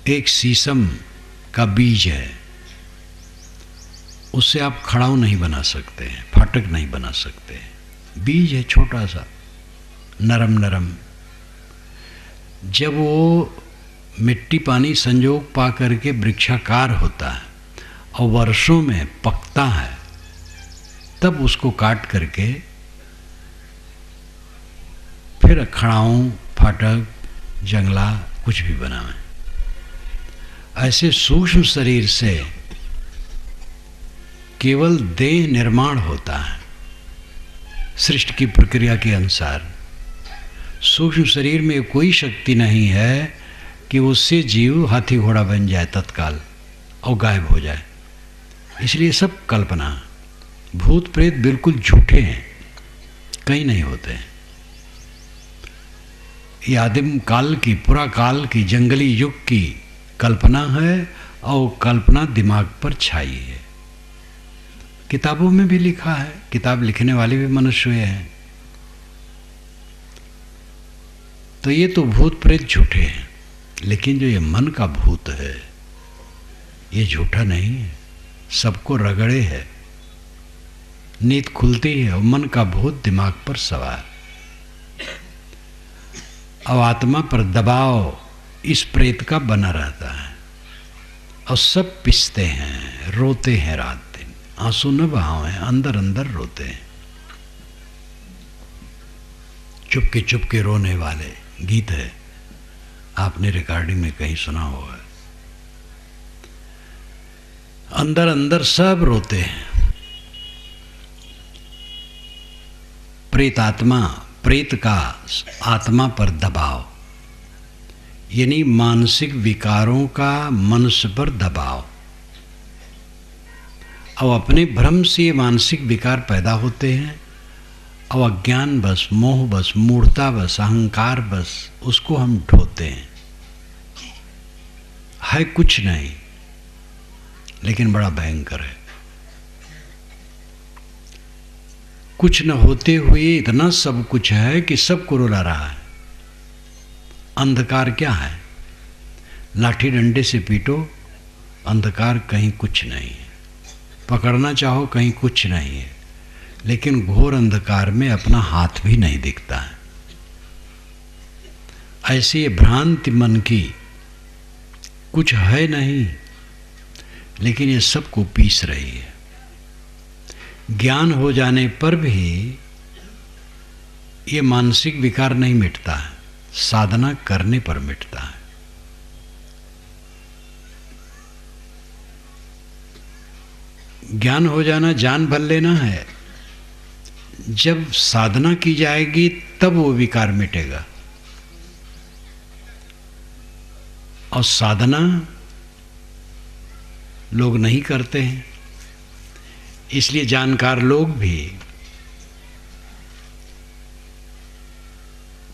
एक शीशम का बीज है, उससे आप खड़ाऊ नहीं बना सकते हैं, फाटक नहीं बना सकते हैं। बीज है छोटा सा, नरम नरम। जब वो मिट्टी पानी संजोग पा करके वृक्षाकार होता है और वर्षों में पकता है, तब उसको काट करके फिर खड़ाऊं, फाटक, जंगला कुछ भी बनावें। ऐसे सूक्ष्म शरीर से केवल देह निर्माण होता है सृष्टि की प्रक्रिया के अनुसार। सूक्ष्म शरीर में कोई शक्ति नहीं है कि उससे जीव हाथी घोड़ा बन जाए तत्काल और गायब हो जाए। इसलिए सब कल्पना। भूत प्रेत बिल्कुल झूठे हैं, कहीं नहीं होते हैं। ये आदिम काल की, पुरा काल की, जंगली युग की कल्पना है और कल्पना दिमाग पर छाई है। किताबों में भी लिखा है, किताब लिखने वाले भी मनुष्य हैं। तो ये तो भूत प्रेत झूठे हैं, लेकिन जो ये मन का भूत है ये झूठा नहीं है, सबको रगड़े है। नींद खुलती है और मन का भूत दिमाग पर सवार। अब आत्मा पर दबाव इस प्रेत का बना रहता है और सब पिसते हैं, रोते हैं रात दिन। आंसू न बहावें, अंदर अंदर रोते हैं। चुपके चुपके रोने वाले गीत है, आपने रिकॉर्डिंग में कहीं सुना होगा। अंदर अंदर सब रोते हैं। प्रेत आत्मा, प्रेत का आत्मा पर दबाव, यानी मानसिक विकारों का मनुष्य पर दबाव। अब अपने भ्रम से ये मानसिक विकार पैदा होते हैं और अज्ञान बस, मोह बस, मूढ़ता बस, अहंकार बस, उसको हम ढोते हैं। है कुछ नहीं, लेकिन बड़ा भयंकर है। कुछ न होते हुए इतना सब कुछ है कि सबको रुला रहा है। अंधकार क्या है? लाठी डंडे से पीटो, अंधकार कहीं कुछ नहीं है। पकड़ना चाहो कहीं कुछ नहीं है, लेकिन घोर अंधकार में अपना हाथ भी नहीं दिखता है। ऐसी ये भ्रांति मन की, कुछ है नहीं, लेकिन ये सबको पीस रही है। ज्ञान हो जाने पर भी ये मानसिक विकार नहीं मिटता है, साधना करने पर मिटता है। ज्ञान हो जाना जान भर लेना है। जब साधना की जाएगी तब वो विकार मिटेगा। और साधना लोग नहीं करते हैं, इसलिए जानकार लोग भी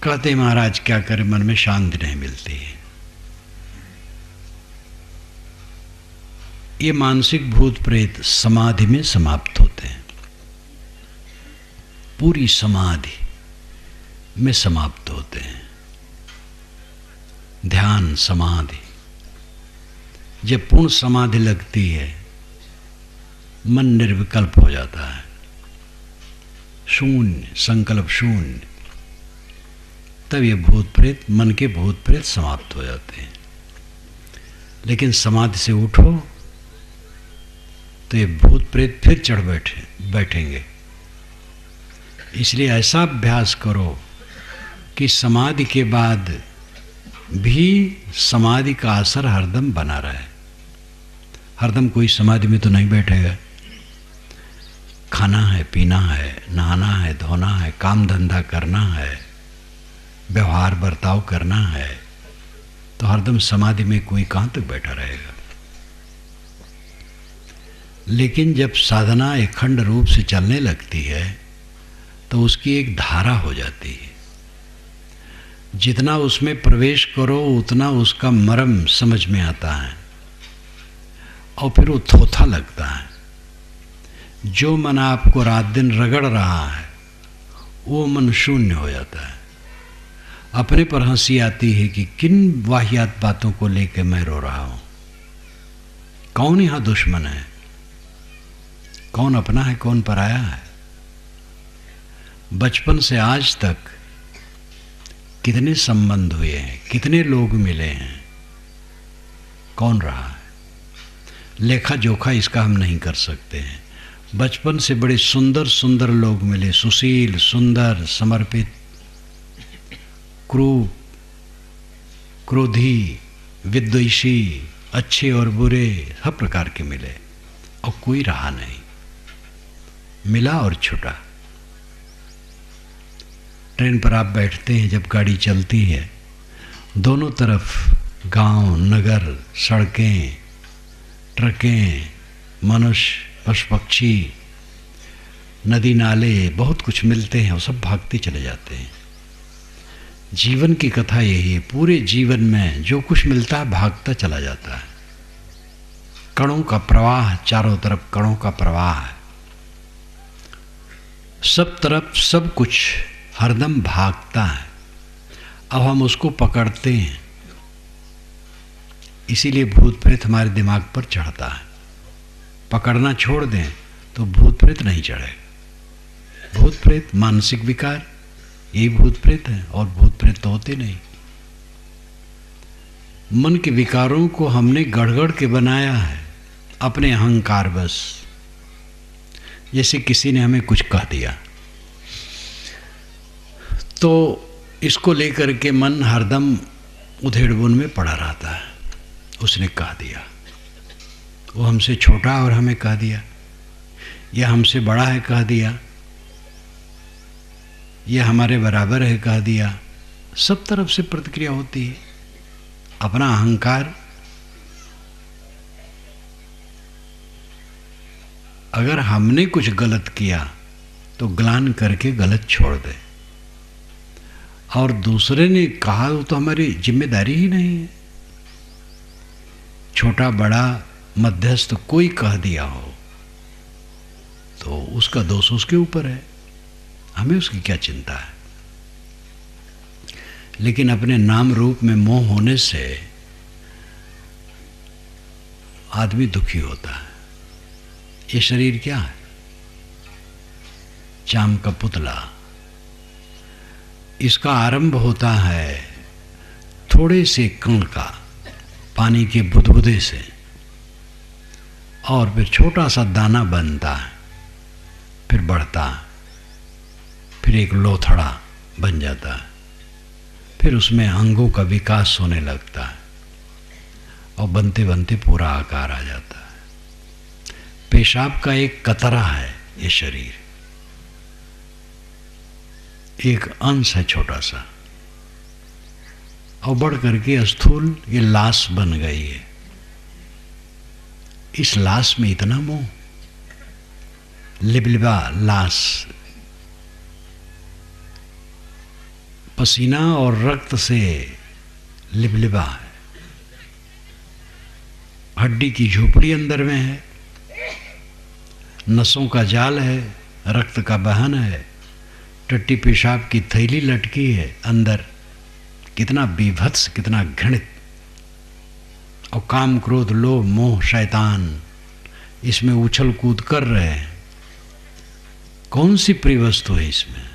कहते महाराज क्या करें, मन में शांति नहीं मिलती है। ये मानसिक भूत प्रेत समाधि में समाप्त होते हैं, पूरी समाधि में समाप्त होते हैं। ध्यान समाधि, जब पूर्ण समाधि लगती है, मन निर्विकल्प हो जाता है, शून्य, संकल्प शून्य, तब ये भूत प्रेत, मन के भूत प्रेत समाप्त हो जाते हैं। लेकिन समाधि से उठो तो ये भूत प्रेत फिर चढ़ बैठेंगे। इसलिए ऐसा अभ्यास करो कि समाधि के बाद भी समाधि का असर हरदम बना रहे। हरदम कोई समाधि में तो नहीं बैठेगा। खाना है, पीना है, नहाना है, धोना है, काम धंधा करना है, व्यवहार बर्ताव करना है, तो हरदम समाधि में कोई कहाँ तक बैठा रहेगा। लेकिन जब साधना अखंड रूप से चलने लगती है तो उसकी एक धारा हो जाती है। जितना उसमें प्रवेश करो उतना उसका मर्म समझ में आता है और फिर वो थोथा लगता है। जो मन आपको रात दिन रगड़ रहा है वो मन शून्य हो जाता है। अपने पर हंसी आती है कि किन वाहियात बातों को लेकर मैं रो रहा हूं। कौन यहां दुश्मन है, कौन अपना है, कौन पराया है। बचपन से आज तक कितने संबंध हुए हैं, कितने लोग मिले हैं, कौन रहा है। लेखा जोखा इसका हम नहीं कर सकते हैं। बचपन से बड़े सुंदर सुंदर लोग मिले, सुशील, सुंदर, समर्पित, क्रूर, क्रोधी, विद्वेषी, अच्छे और बुरे, हर प्रकार के मिले, और कोई रहा नहीं, मिला और छुटा। ट्रेन पर आप बैठते हैं, जब गाड़ी चलती है, दोनों तरफ गांव, नगर, सड़कें, ट्रकें, मनुष्य, पशु पक्षी, नदी नाले, बहुत कुछ मिलते हैं और सब भागते चले जाते हैं। जीवन की कथा यही है। पूरे जीवन में जो कुछ मिलता है भागता चला जाता है। कणों का प्रवाह, चारों तरफ कणों का प्रवाह है, सब तरफ सब कुछ हरदम भागता है। अब हम उसको पकड़ते हैं, इसीलिए भूत प्रेत हमारे दिमाग पर चढ़ता है। पकड़ना छोड़ दें तो भूत प्रेत नहीं चढ़ेगा। भूत प्रेत मानसिक विकार, यही भूत प्रेत है, और भूत प्रेत तो होते नहीं। मन के विकारों को हमने गड़गड़ के बनाया है अपने अहंकार बस। जैसे किसी ने हमें कुछ कह दिया तो इसको लेकर के मन हरदम उधेड़बुन में पड़ा रहता है। उसने कह दिया, वो हमसे छोटा और हमें कह दिया, या हमसे बड़ा है कह दिया, यह हमारे बराबर है कह दिया। सब तरफ से प्रतिक्रिया होती है। अपना अहंकार, अगर हमने कुछ गलत किया तो ग्लान करके गलत छोड़ दे, और दूसरे ने कहा तो हमारी जिम्मेदारी ही नहीं है। छोटा बड़ा मध्यस्थ कोई कह दिया हो तो उसका दोष उसके ऊपर है, हमें उसकी क्या चिंता है। लेकिन अपने नाम रूप में मोह होने से आदमी दुखी होता है। ये शरीर क्या है? चाम का पुतला। इसका आरंभ होता है थोड़े से कण का, पानी के बुदबुदे से, और फिर छोटा सा दाना बनता है, फिर बढ़ता है, फिर एक लोथड़ा बन जाता है, फिर उसमें अंगों का विकास होने लगता है, और बनते बनते पूरा आकार आ जाता है। पेशाब का एक कतरा है ये शरीर, एक अंश है छोटा सा, और बढ़ करके स्थूल ये लाश बन गई है। इस लाश में इतना मोह, लिबलिबा लाश, पसीना और रक्त से लिबलिबा है। हड्डी की झोपड़ी अंदर में है, नसों का जाल है, रक्त का बहन है, टट्टी पेशाब की थैली लटकी है अंदर। कितना बीभत्स, कितना घृणित। और काम क्रोध लोभ मोह शैतान इसमें उछल कूद कर रहे हैं। कौन सी प्रिय वस्तु है इसमें?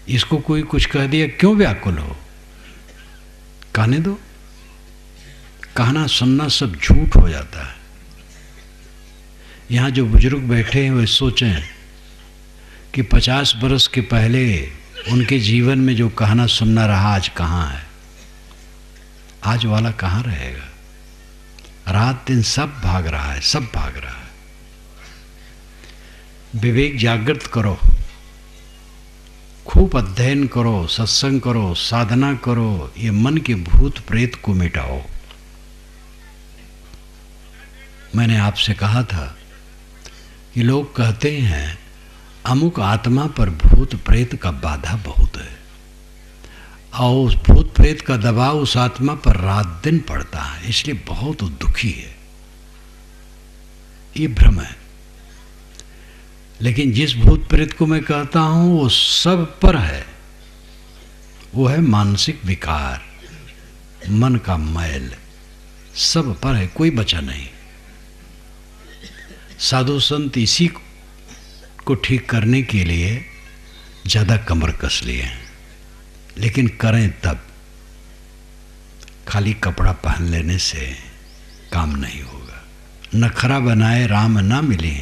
इसको कोई कुछ कह दिया, क्यों व्याकुल हो? कहने दो। कहना सुनना सब झूठ हो जाता है। यहाँ जो बुजुर्ग बैठे हैं वे सोचें कि 50 बरस के पहले उनके जीवन में जो कहना सुनना रहा आज कहाँ है? आज वाला कहाँ रहेगा? रात दिन सब भाग रहा है, सब भाग रहा है। विवेक जागृत करो, खूब अध्ययन करो, सत्संग करो, साधना करो, ये मन के भूत प्रेत को मिटाओ। मैंने आपसे कहा था कि लोग कहते हैं अमुक आत्मा पर भूत प्रेत का बाधा बहुत है, और उस भूत प्रेत का दबाव उस आत्मा पर रात दिन पड़ता है, इसलिए बहुत दुखी है। ये भ्रम है। लेकिन जिस भूत प्रेत को मैं कहता हूं वो सब पर है, वो है मानसिक विकार, मन का मैल सब पर है, कोई बचा नहीं। साधु संत इसी को ठीक करने के लिए ज़्यादा कमर कस लिए हैं, लेकिन करें तब। खाली कपड़ा पहन लेने से काम नहीं होगा। नखरा बनाए राम ना मिले,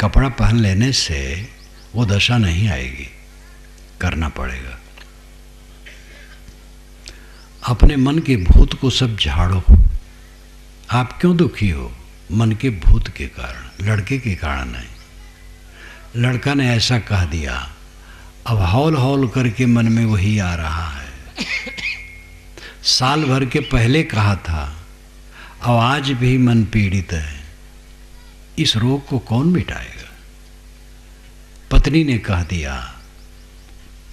कपड़ा पहन लेने से वो दशा नहीं आएगी, करना पड़ेगा। अपने मन के भूत को सब झाड़ो। आप क्यों दुखी हो? मन के भूत के कारण, लड़के के कारण नहीं। लड़का ने ऐसा कह दिया, अब हौल हौल करके मन में वही आ रहा है। साल भर के पहले कहा था, अब आज भी मन पीड़ित है। इस रोग को कौन मिटाएगा? पत्नी ने कह दिया,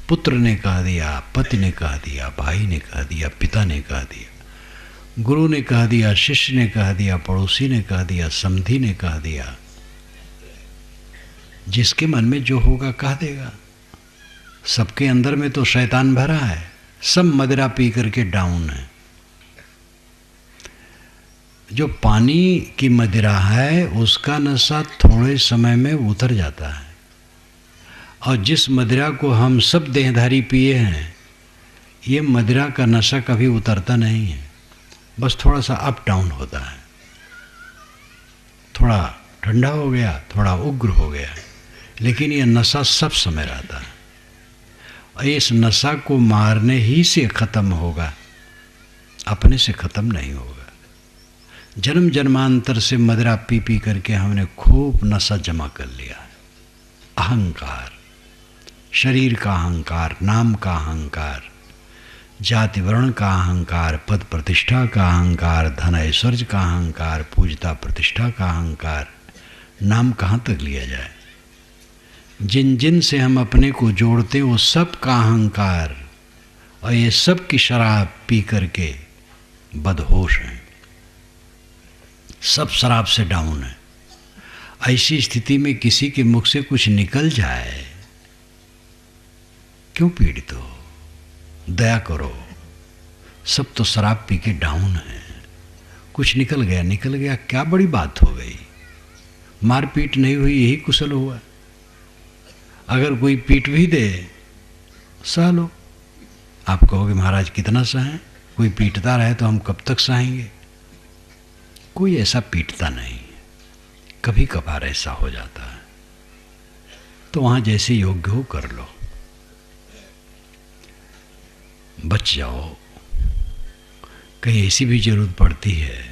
पुत्र ने कह दिया, पति ने कह दिया, भाई ने कह दिया, पिता ने कह दिया, गुरु ने कह दिया, शिष्य ने कह दिया, पड़ोसी ने कह दिया, समधी ने कह दिया। जिसके मन में जो होगा कह देगा। सबके अंदर में तो शैतान भरा है, सब मदिरा पी करके डाउन है। जो पानी की मदिरा है उसका नशा थोड़े समय में उतर जाता है, और जिस मदिरा को हम सब देहधारी पिए हैं, ये मदिरा का नशा कभी उतरता नहीं है, बस थोड़ा सा अप डाउन होता है। थोड़ा ठंडा हो गया, थोड़ा उग्र हो गया, लेकिन ये नशा सब समय रहता है। और इस नशा को मारने ही से ख़त्म होगा, अपने से ख़त्म नहीं होगा। जन्म जन्मांतर से मदिरा पी पी करके हमने खूब नशा जमा कर लिया है। अहंकार, शरीर का अहंकार, नाम का अहंकार, जाति वर्ण का अहंकार, पद प्रतिष्ठा का अहंकार, धन ऐश्वर्य का अहंकार, पूजता प्रतिष्ठा का अहंकार। नाम कहाँ तक लिया जाए? जिन जिन से हम अपने को जोड़ते वो सब का अहंकार, और ये सब की शराब पी करके बदहोश हैं, सब शराब से डाउन है। ऐसी स्थिति में किसी के मुख से कुछ निकल जाए, क्यों पीड़ित हो? दया करो। सब तो शराब पी के डाउन है, कुछ निकल गया, निकल गया, क्या बड़ी बात हो गई? मारपीट नहीं हुई, यही कुशल हुआ। अगर कोई पीट भी दे, सह लो। आप कहोगे महाराज कितना सहें? कोई पीटता रहे तो हम कब तक सहेंगे? कोई ऐसा पीटता नहीं, कभी कभार ऐसा हो जाता है, तो वहाँ जैसे योग्य हो कर लो, बच जाओ। कहीं ऐसी भी जरूरत पड़ती है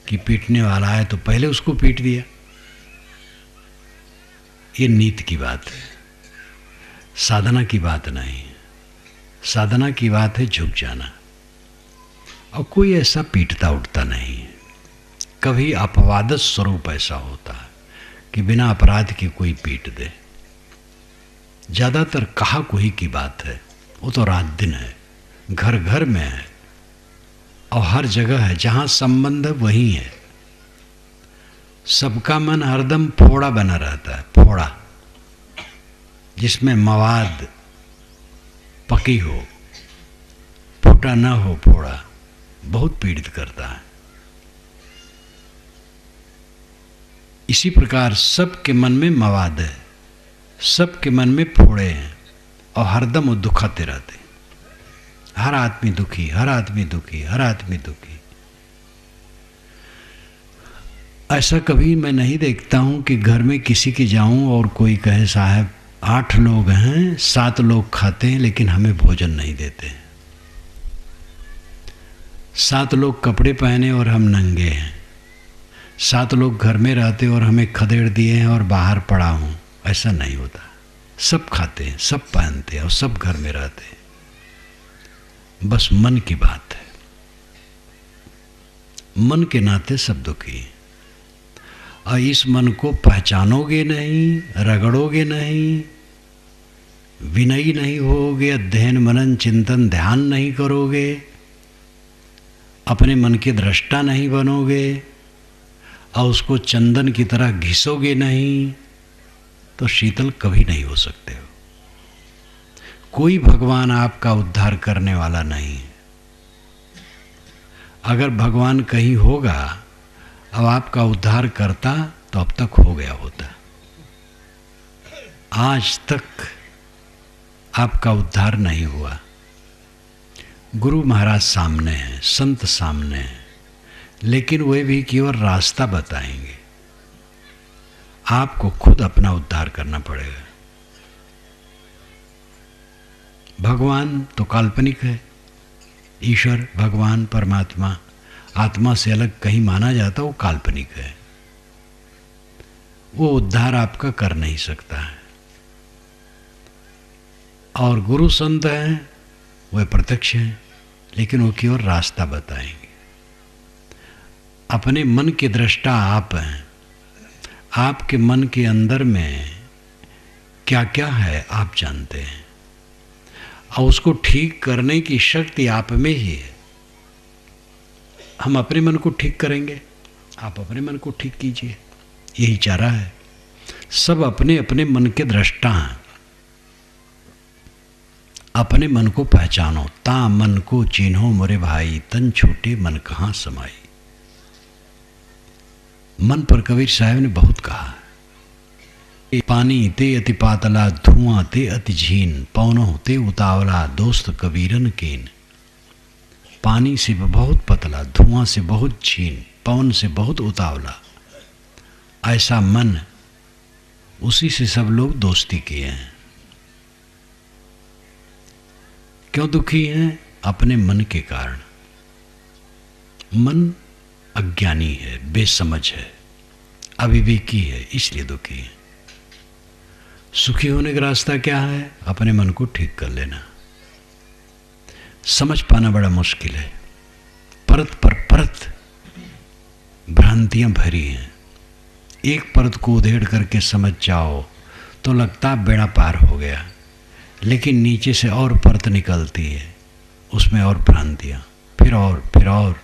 कि पीटने वाला है तो पहले उसको पीट दिया। ये नीति की बात है, साधना की बात नहीं। साधना की बात है झुक जाना, और कोई ऐसा पीटता उठता नहीं है। कभी अपवादत स्वरूप ऐसा होता है कि बिना अपराध के कोई पीट दे। ज़्यादातर कहा कोई की बात है, वो तो रात दिन है, घर घर में है, और हर जगह है। जहाँ संबंध है वहीं है। सबका मन हरदम फोड़ा बना रहता है, फोड़ा जिसमें मवाद पकी हो, फूटा न हो। फोड़ा बहुत पीड़ित करता है। इसी प्रकार सबके मन में मवाद है, सबके मन में फोड़े हैं, और हरदम वो दुखाते रहते हैं। हर आदमी दुखी, हर आदमी दुखी, हर आदमी दुखी। ऐसा कभी मैं नहीं देखता हूँ कि घर में किसी के जाऊँ और कोई कहे साहब 8 लोग हैं, 7 लोग खाते हैं लेकिन हमें भोजन नहीं देते। 7 लोग कपड़े पहने और हम नंगे हैं। 7 लोग घर में रहते और हमें खदेड़ दिए हैं और बाहर पड़ा हूँ। ऐसा नहीं होता। सब खाते हैं, सब पहनते हैं और सब घर में रहते हैं। बस मन की बात है। मन के नाते सब दुखी। और इस मन को पहचानोगे नहीं, रगड़ोगे नहीं, विनयी नहीं होगे, अध्ययन मनन चिंतन ध्यान नहीं करोगे, अपने मन के दृष्टा नहीं बनोगे और उसको चंदन की तरह घिसोगे नहीं, तो शीतल कभी नहीं हो सकते हो। कोई भगवान आपका उद्धार करने वाला नहीं है। अगर भगवान कहीं होगा अब आपका उद्धार करता तो अब तक हो गया होता। आज तक आपका उद्धार नहीं हुआ। गुरु महाराज सामने हैं, संत सामने हैं, लेकिन वे भी केवल रास्ता बताएंगे। आपको खुद अपना उद्धार करना पड़ेगा। भगवान तो काल्पनिक है, ईश्वर, भगवान, परमात्मा आत्मा से अलग कहीं माना जाता, वो काल्पनिक है। वो उद्धार आपका कर नहीं सकता है। और गुरु संत हैं, वह प्रत्यक्ष हैं, लेकिन वो केवल रास्ता बताएंगे। अपने मन के दृष्टा आप हैं। आपके मन के अंदर में क्या क्या है आप जानते हैं, और उसको ठीक करने की शक्ति आप में ही है। हम अपने मन को ठीक करेंगे, आप अपने मन को ठीक कीजिए, यही चारा है। सब अपने अपने मन के दृष्टा हैं। अपने मन को पहचानो, ता मन को चिन्हो मोरे भाई, तन छूटे मन कहाँ समाई। मन पर कबीर साहब ने बहुत कहा। पानी ते अति पातला, धुआं ते अति झीन, पवनो ते उतावला, दोस्त कबीरन केन। पानी से बहुत पतला, धुआं से बहुत झीन, पवन से बहुत उतावला, ऐसा मन, उसी से सब लोग दोस्ती किए हैं। क्यों दुखी हैं? अपने मन के कारण। मन अज्ञानी है, बेसमझ है, अविवेकी है, इसलिए दुखी है। सुखी होने का रास्ता क्या है? अपने मन को ठीक कर लेना। समझ पाना बड़ा मुश्किल है। परत पर परत भ्रांतियां भरी हैं। एक परत को उधेड़ करके समझ जाओ तो लगता बेड़ा पार हो गया, लेकिन नीचे से और परत निकलती है, उसमें और भ्रांतियां, फिर और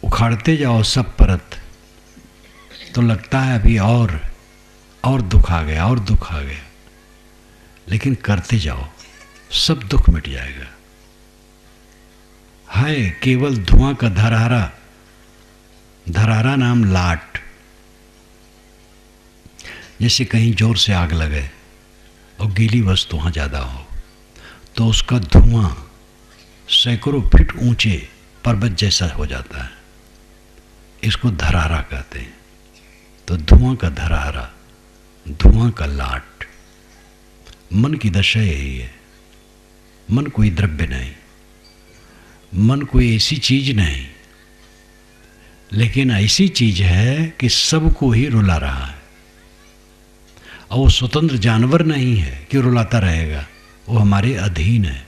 उखाड़ते जाओ सब परत, तो लगता है अभी और दुख आ गया, और दुख आ गया, लेकिन करते जाओ सब दुख मिट जाएगा। है केवल धुआं का धरारा नाम लाट। जैसे कहीं जोर से आग लगे और गीली वस्तु वहाँ ज़्यादा हो तो उसका धुआं सैकड़ों फीट ऊंचे पर्वत जैसा हो जाता है। इसको धरारा कहते हैं। तो धुआं का धरारा, धुआं का लाट, मन की दशा यही है। मन कोई द्रव्य नहीं, मन कोई ऐसी चीज नहीं, लेकिन ऐसी चीज है कि सबको ही रुला रहा है। और वो स्वतंत्र जानवर नहीं है कि रुलाता रहेगा, वो हमारे अधीन है।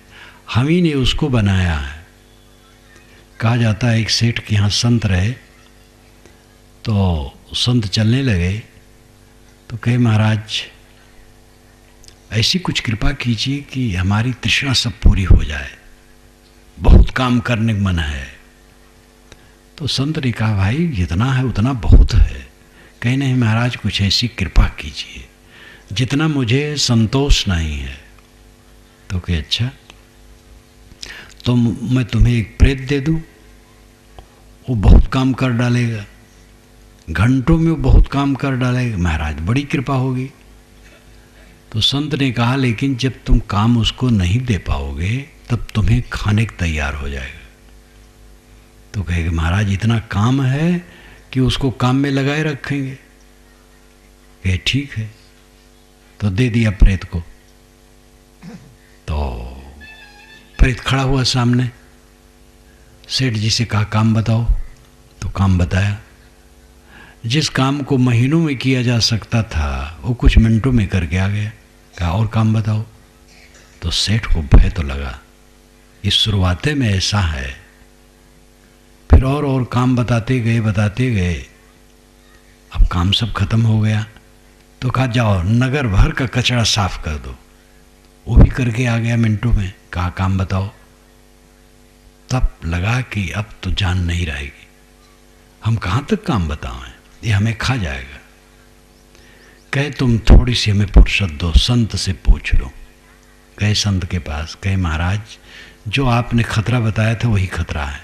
हम ही ने उसको बनाया है। कहा जाता है एक सेठ के यहाँ संत रहे, तो संत चलने लगे तो कहे महाराज ऐसी कुछ कृपा कीजिए कि हमारी तृष्णा सब पूरी हो जाए, बहुत काम करने का मन है। तो संत ने कहा भाई जितना है उतना बहुत है। कहे नहीं महाराज कुछ ऐसी कृपा कीजिए जितना मुझे संतोष नहीं है। तो कहे अच्छा तो मैं तुम्हें एक प्रेत दे दूं, वो बहुत काम कर डालेगा, घंटों में वो बहुत काम कर डालेगा। महाराज बड़ी कृपा होगी। तो संत ने कहा लेकिन जब तुम काम उसको नहीं दे पाओगे तब तुम्हें खाने को तैयार हो जाएगा। तो कहेगा महाराज इतना काम है कि उसको काम में लगाए रखेंगे। कहे ठीक है। तो दे दिया प्रेत को। तो प्रेत खड़ा हुआ सामने। सेठ जी से कहा काम बताओ। तो काम बताया। जिस काम को महीनों में किया जा सकता था वो कुछ मिनटों में करके आ गया। कहा और काम बताओ। तो सेठ को भय तो लगा, इस शुरुआते में ऐसा है। फिर और काम बताते गए। अब काम सब खत्म हो गया। तो कहा जाओ नगर भर का कचरा साफ कर दो। वो भी करके आ गया मिनटों में। कहा काम बताओ। तब लगा कि अब तो जान नहीं रहेगी, हम कहाँ तक काम बताएं, ये हमें खा जाएगा। कहे तुम थोड़ी सी हमें फुर्सत दो, संत से पूछ लो। गए संत के पास, कहे महाराज जो आपने खतरा बताया था वही खतरा है,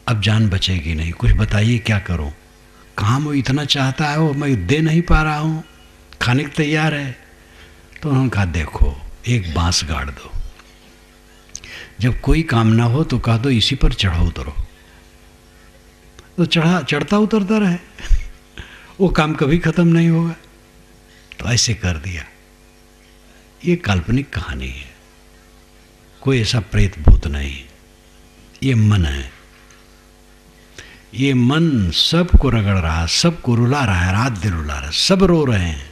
अब जान बचेगी नहीं, कुछ बताइए क्या करूं। काम वो इतना चाहता है, वो मैं दे नहीं पा रहा हूं, खाने को तैयार है। तो उन्होंने कहा देखो एक बांस गाड़ दो, जब कोई काम ना हो तो कह दो इसी पर चढ़ो उतरो, तो चढ़ता उतरता रहे, वो काम कभी खत्म नहीं होगा। तो ऐसे कर दिया। ये काल्पनिक कहानी है, कोई ऐसा प्रेत भूत नहीं, ये मन है। ये मन सबको रगड़ रहा, सबको रुला रहा है, रात दिन रुला रहा है, सब रो रहे हैं।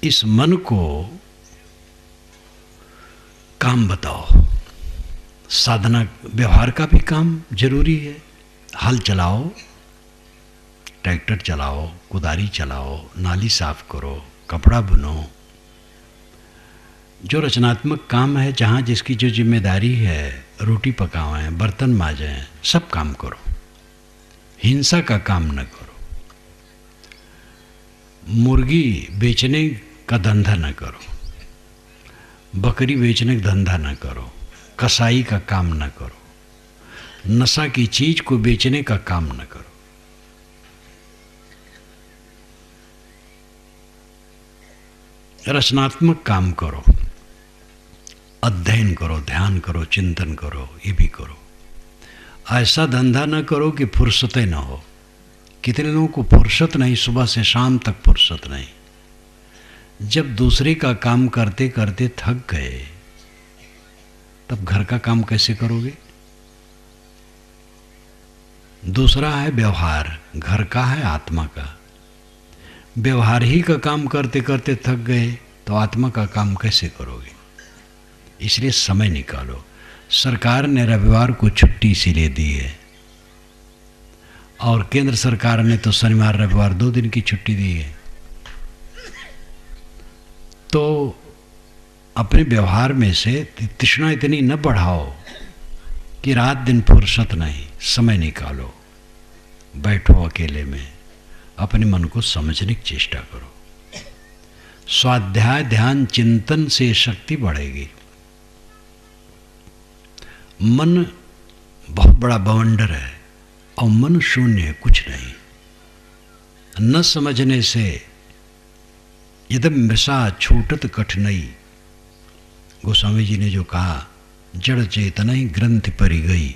इस मन को काम बताओ। साधना व्यवहार का भी काम जरूरी है। हल चलाओ, ट्रैक्टर चलाओ, कुदारी चलाओ, नाली साफ करो, कपड़ा बुनो, जो रचनात्मक काम है, जहाँ जिसकी जो जिम्मेदारी है, रोटी पकावें, बर्तन माजें, सब काम करो। हिंसा का काम न करो, मुर्गी बेचने का धंधा न करो, बकरी बेचने का धंधा न करो, कसाई का काम न करो, नशा की चीज को बेचने का काम न करो। रचनात्मक काम करो, अध्ययन करो, ध्यान करो, चिंतन करो, ये भी करो। ऐसा धंधा न करो कि फुर्सतें न हो। कितने लोगों को फुर्सत नहीं, सुबह से शाम तक फुर्सत नहीं। जब दूसरे का काम करते करते थक गए तब घर का काम कैसे करोगे? दूसरा है व्यवहार, घर का है आत्मा का। व्यवहार ही का काम करते करते थक गए तो आत्मा का काम कैसे करोगे? इसलिए समय निकालो। सरकार ने रविवार को छुट्टी इसीलिए दी है, और केंद्र सरकार ने तो शनिवार रविवार 2 दिन की छुट्टी दी है। तो अपने व्यवहार में से तृष्णा इतनी न बढ़ाओ कि रात दिन फुर्सत नहीं। समय निकालो, बैठो अकेले में, अपने मन को समझने की चेष्टा करो। स्वाध्याय ध्यान चिंतन से शक्ति बढ़ेगी। मन बहुत बड़ा बवंडर है और मन शून्य है, कुछ नहीं। न समझने से यदि मृषा छूटत कठिनाई, गोस्वामी जी ने जो कहा, जड़ चेतना ही ग्रंथि परी गई।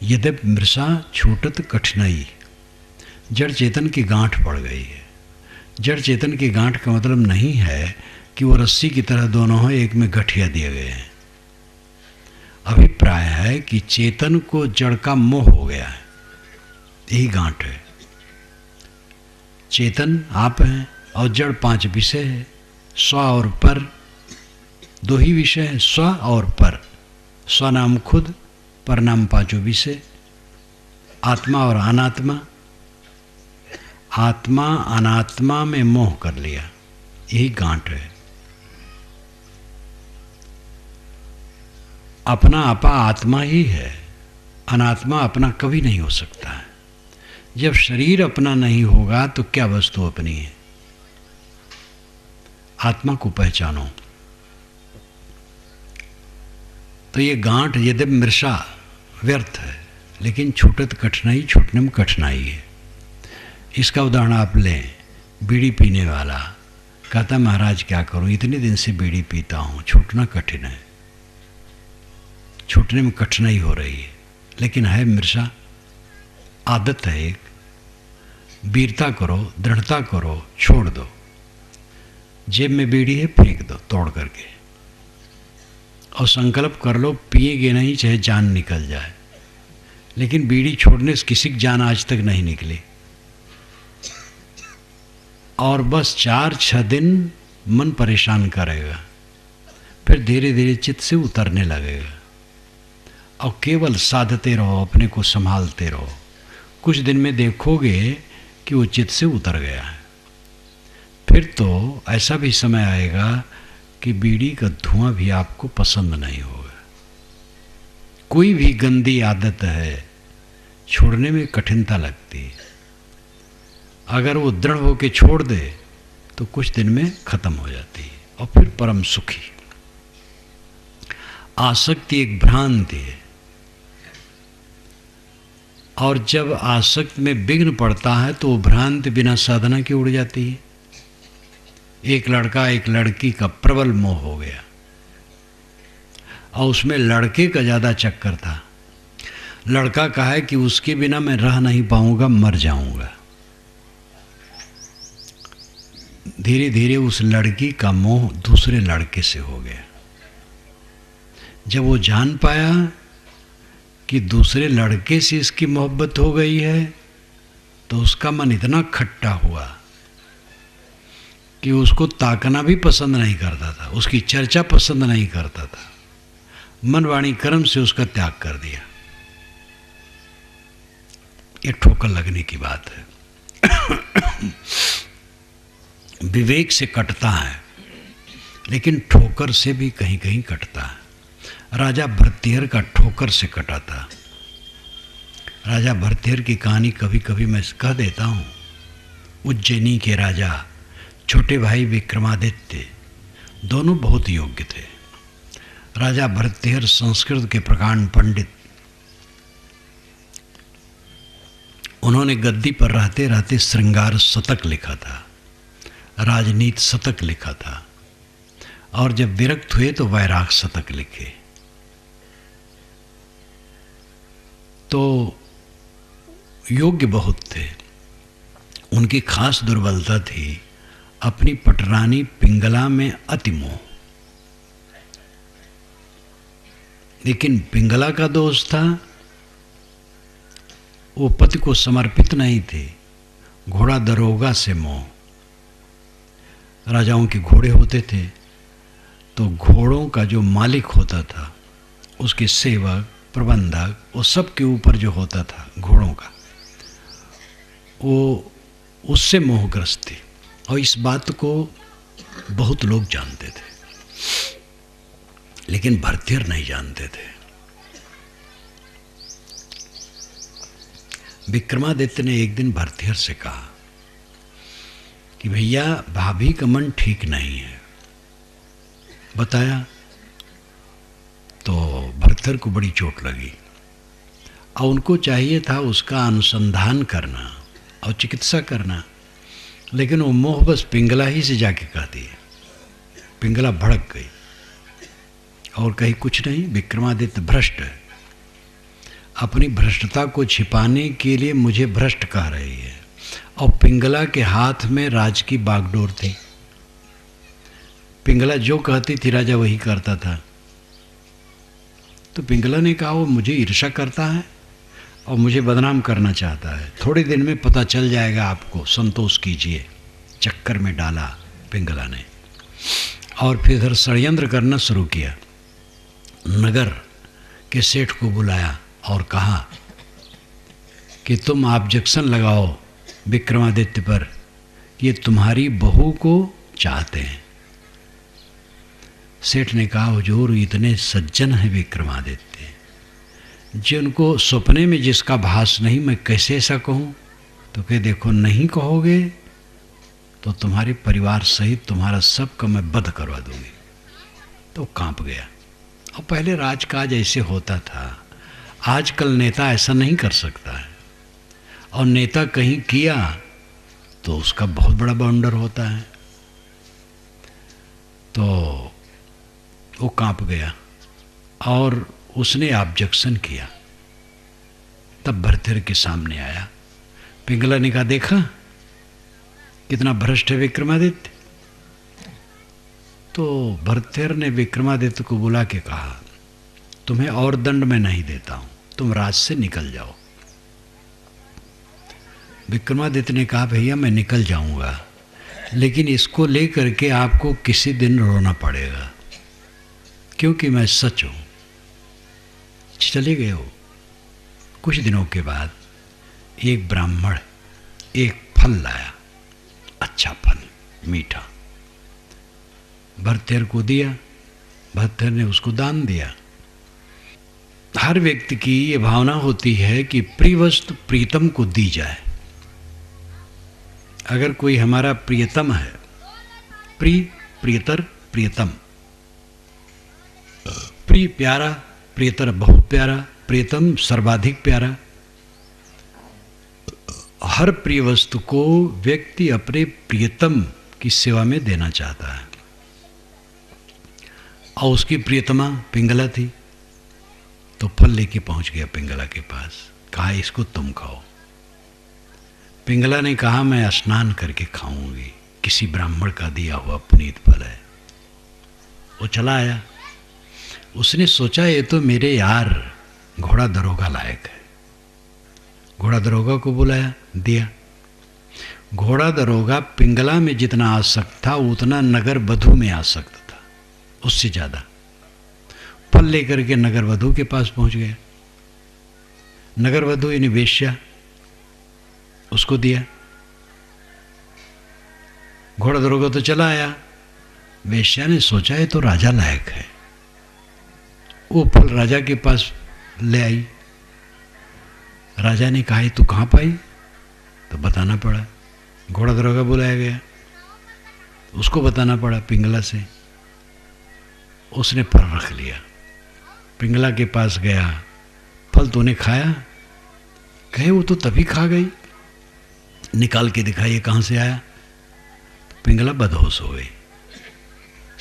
यदि मृषा छूटत कठिनाई, जड़ चेतन की गांठ पड़ गई है। जड़ चेतन की गांठ का मतलब नहीं है कि वो रस्सी की तरह दोनों हैं, एक में गठिया दिए गए हैं। अभिप्राय है कि चेतन को जड़ का मोह हो गया है, यही गांठ है। चेतन आप हैं और जड़ 5 विषय है, स्व और पर 2 ही विषय है, स्व और पर। स्व नाम खुद, पर नाम 5 विषय, आत्मा और अनात्मा। आत्मा अनात्मा में मोह कर लिया, यही गांठ है। अपना आपा आत्मा ही है, अनात्मा अपना कभी नहीं हो सकता है। जब शरीर अपना नहीं होगा तो क्या वस्तु अपनी है? आत्मा को पहचानो। तो ये गांठ यदि मृषा व्यर्थ है, लेकिन छूटत कठिनाई, छूटने में कठिनाई है। इसका उदाहरण आप लें, बीड़ी पीने वाला कहता महाराज क्या करूं, इतने दिन से बीड़ी पीता हूं, छूटना कठिन है, छूटने में कठिनाई हो रही है। लेकिन है मृषा, आदत है एक। वीरता करो, दृढ़ता करो, छोड़ दो। जेब में बीड़ी है, फेंक दो तोड़ करके, और संकल्प कर लो पिएगे नहीं, चाहे जान निकल जाए। लेकिन बीड़ी छोड़ने से किसी की जान आज तक नहीं निकली। और बस 4-6 दिन मन परेशान करेगा, फिर धीरे धीरे चित्त से उतरने लगेगा। और केवल साधते रहो, अपने को संभालते रहो। कुछ दिन में देखोगे कि वो चित्त से उतर गया है। फिर तो ऐसा भी समय आएगा कि बीड़ी का धुआं भी आपको पसंद नहीं होगा। कोई भी गंदी आदत है, छोड़ने में कठिनता लगती है। अगर वो दृढ़ होकर छोड़ दे तो कुछ दिन में खत्म हो जाती है। और फिर परम सुखी। आसक्ति एक भ्रांति है, और जब आसक्ति में विघ्न पड़ता है तो वो भ्रांति बिना साधना के उड़ जाती है। एक लड़का एक लड़की का प्रबल मोह हो गया, और उसमें लड़के का ज़्यादा चक्कर था। लड़का कहा कि उसके बिना मैं रह नहीं पाऊंगा, मर जाऊंगा। धीरे धीरे उस लड़की का मोह दूसरे लड़के से हो गया। जब वो जान पाया कि दूसरे लड़के से इसकी मोहब्बत हो गई है, तो उसका मन इतना खट्टा हुआ कि उसको ताकना भी पसंद नहीं करता था, उसकी चर्चा पसंद नहीं करता था। मन वाणी कर्म से उसका त्याग कर दिया। ये ठोकर लगने की बात है। विवेक से कटता है, लेकिन ठोकर से भी कहीं कहीं कटता है। राजा भरतहर का ठोकर से कटा था। राजा भरतहर की कहानी कभी कभी मैं कह देता हूँ। उज्जैनी के राजा छोटे भाई विक्रमादित्य दोनों बहुत योग्य थे। राजा भरतहर संस्कृत के प्रकांड पंडित, उन्होंने गद्दी पर रहते रहते श्रृंगार शतक लिखा था, राजनीति शतक लिखा था, और जब विरक्त हुए तो वैराग शतक लिखे। तो योग्य बहुत थे। उनकी खास दुर्बलता थी अपनी पटरानी पिंगला में अति मोह। लेकिन पिंगला का दोष था, वो पति को समर्पित नहीं थे। घोड़ा दरोगा से मोह। राजाओं के घोड़े होते थे, तो घोड़ों का जो मालिक होता था, उसके सेवक प्रबंधक, वो सब के ऊपर जो होता था घोड़ों का, वो उससे मोहग्रस्त थे। और इस बात को बहुत लोग जानते थे, लेकिन भरतहर नहीं जानते थे। विक्रमादित्य ने एक दिन भरतहर से कहा कि भैया भाभी का मन ठीक नहीं है। बताया तो भरतहर को बड़ी चोट लगी, और उनको चाहिए था उसका अनुसंधान करना और चिकित्सा करना, लेकिन वो मोह बस पिंगला ही से जाके कह दिए। पिंगला भड़क गई और कही कुछ नहीं, विक्रमादित्य भ्रष्ट है, अपनी भ्रष्टता को छिपाने के लिए मुझे भ्रष्ट कह रही है। और पिंगला के हाथ में राज की बागडोर थी। पिंगला जो कहती थी राजा वही करता था। तो पिंगला ने कहा वो मुझे ईर्ष्या करता है और मुझे बदनाम करना चाहता है, थोड़े दिन में पता चल जाएगा आपको, संतोष कीजिए। चक्कर में डाला पिंगला ने, और फिर इधर षड्यंत्र करना शुरू किया। नगर के सेठ को बुलाया और कहा कि तुम ऑब्जेक्शन लगाओ विक्रमादित्य पर, ये तुम्हारी बहू को चाहते हैं। सेठ ने कहा हुजूर इतने सज्जन हैं विक्रमादित्य, जिनको सपने में जिसका भास नहीं, मैं कैसे ऐसा कहूँ? तो कहे देखो नहीं कहोगे तो तुम्हारे परिवार सहित तुम्हारा सबका मैं वध करवा दूंगी। तो कांप गया। और पहले राजकाज ऐसे होता था, आजकल नेता ऐसा नहीं कर सकता है, और नेता कहीं किया तो उसका बहुत बड़ा बाउंडर होता है। तो वो कांप गया और उसने ऑब्जेक्शन किया। तब भरतहर के सामने आया। पिंगला ने कहा देखा कितना भ्रष्ट है विक्रमादित्य। तो भरतहर ने विक्रमादित्य को बुला के कहा तुम्हें और दंड मैं नहीं देता हूं, तुम राज से निकल जाओ। विक्रमादित्य ने कहा भैया मैं निकल जाऊंगा, लेकिन इसको लेकर के आपको किसी दिन रोना पड़ेगा, क्योंकि मैं सच हूं। चले गए हो। कुछ दिनों के बाद एक ब्राह्मण एक फल लाया, अच्छा फल, मीठा। भरतहर को दिया, भरतहर ने उसको दान दिया। हर व्यक्ति की ये भावना होती है कि प्रिय वस्तु प्रीतम को दी जाए। अगर कोई हमारा प्रियतम है, प्रिय, प्रियतर, प्रियतम, प्रिय प्यारा, प्रियतर बहुत प्यारा, प्रियतम सर्वाधिक प्यारा। हर प्रिय वस्तु को व्यक्ति अपने प्रियतम की सेवा में देना चाहता है। और उसकी प्रियतमा पिंगला थी, तो फल लेके पहुंच गया पिंगला के पास, कहा इसको तुम खाओ। पिंगला ने कहा मैं स्नान करके खाऊंगी, किसी ब्राह्मण का दिया हुआ पुनीत फल है। वो चला आया, उसने सोचा ये तो मेरे यार घोड़ा दरोगा लायक है। घोड़ा दरोगा को बुलाया, दिया। घोड़ा दरोगा पिंगला में जितना आसक्त था उतना नगर वधु में आसक्त था, उससे ज़्यादा। फल लेकर के नगर वधु के पास पहुंच गया। नगर वधु यानी वेश्या, उसको दिया। घोड़ा दरोगा तो चला आया। वेश्या ने सोचा है तो राजा लायक है, वो फल राजा के पास ले आई। राजा ने कहा तू कहाँ पाई, तो बताना पड़ा। घोड़ा दरोगा बुलाया गया, उसको बताना पड़ा पिंगला से। उसने फल रख लिया, पिंगला के पास गया, फल तूने खाया? कहे वो तो तभी खा गई। निकाल के दिखाइए कहाँ से आया। पिंगला बदहोश हो गई,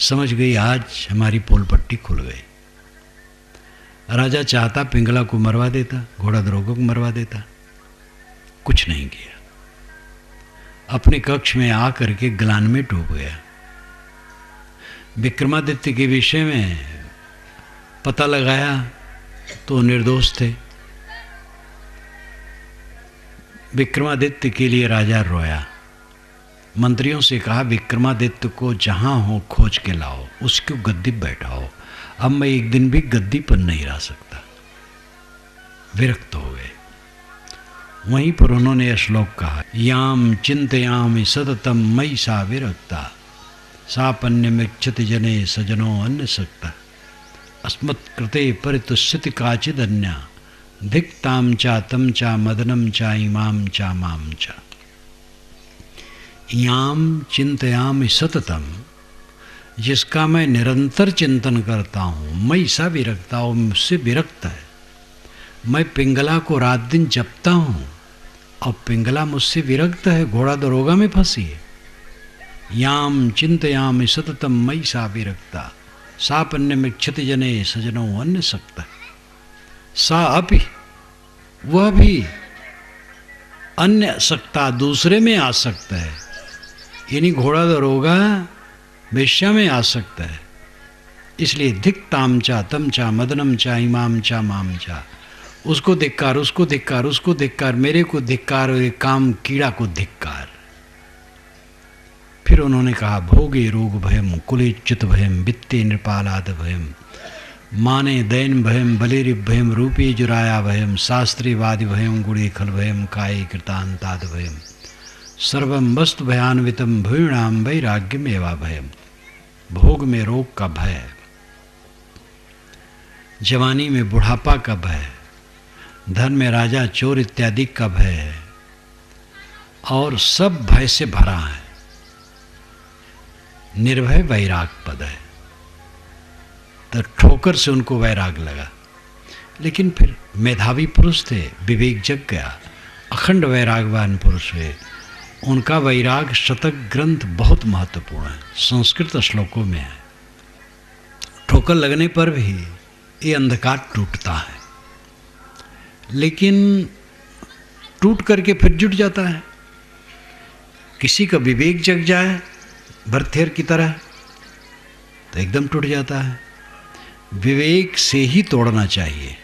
समझ गई आज हमारी पोल पट्टी खुल गई। राजा चाहता पिंगला को मरवा देता, घोड़ा दरोगा को मरवा देता, कुछ नहीं किया। अपने कक्ष में आकर के ग्लान में डूब गया। विक्रमादित्य के विषय में पता लगाया तो निर्दोष थे। विक्रमादित्य के लिए राजा रोया, मंत्रियों से कहा विक्रमादित्य को जहां हो खोज के लाओ, उसको गद्दी बैठाओ। अब मैं एक दिन भी गद्दी पर नहीं रह सकता। विरक्त हो गए। वहीं पर उन्होंने यह श्लोक कहा, याम चिंतयामि सततम मयि सा विरक्ता, सापन्यमिच्छति जने सजनो अन्य सक्ता, अस्मत्कृते परितुष्यति काचिदन्या, धिक्ताम चा तम चा मदनम चा इमाम चा माम चा। याम चिंतयामि सततम, जिसका मैं निरंतर चिंतन करता हूँ, मैं सा विरक्ता हूँ, मुझसे विरक्त है। मैं पिंगला को रात दिन जपता हूँ और पिंगला मुझसे विरक्त है, घोड़ा दरोगा में फंसी है। याम चिंतयामि सततम मयि सा विरक्ता, सापन्यमिच्छति जने सजनो अन्य सक्ता। सा अपि, वह भी अन्य सक्ता, दूसरे में आ सकता है, यानी घोड़ा दरोगा वेश्या में आ सकता है। इसलिए धिक्ताम चा तम चा मदनम चा इमाम चा माम चा, उसको धिक्कार, उसको धिक्कार, उसको धिक्कार, मेरे को धिक्कार, और काम कीड़ा को धिक्कार। फिर उन्होंने कहा भोगे रोग भयम, कुले च्युत भयम, वित्ते नृपालाद भयम, माने दैन भयम, बलेरि भयम, रूपे जुराया भयम, शास्त्रे वादि भयम, गुणे खल भयम, काये कृतांताद भयम, सर्वम वस्तु भयान्वितम भूणाम वैराग्यम एवा भयम। भोग में रोग का भय, जवानी में बुढ़ापा का भय, धन में राजा चोर इत्यादि का भय है, और सब भय से भरा है। निर्भय वैराग पद है, तो ठोकर से उनको वैराग लगा। लेकिन फिर मेधावी पुरुष थे, विवेक जग गया, अखंड वैरागवान पुरुष हुए। उनका वैराग शतक ग्रंथ बहुत महत्वपूर्ण है, संस्कृत श्लोकों में है। ठोकर लगने पर भी ये अंधकार टूटता है, लेकिन टूट करके फिर जुट जाता है। किसी का विवेक जग जाए भरथेर की तरह तो एकदम टूट जाता है। विवेक से ही तोड़ना चाहिए।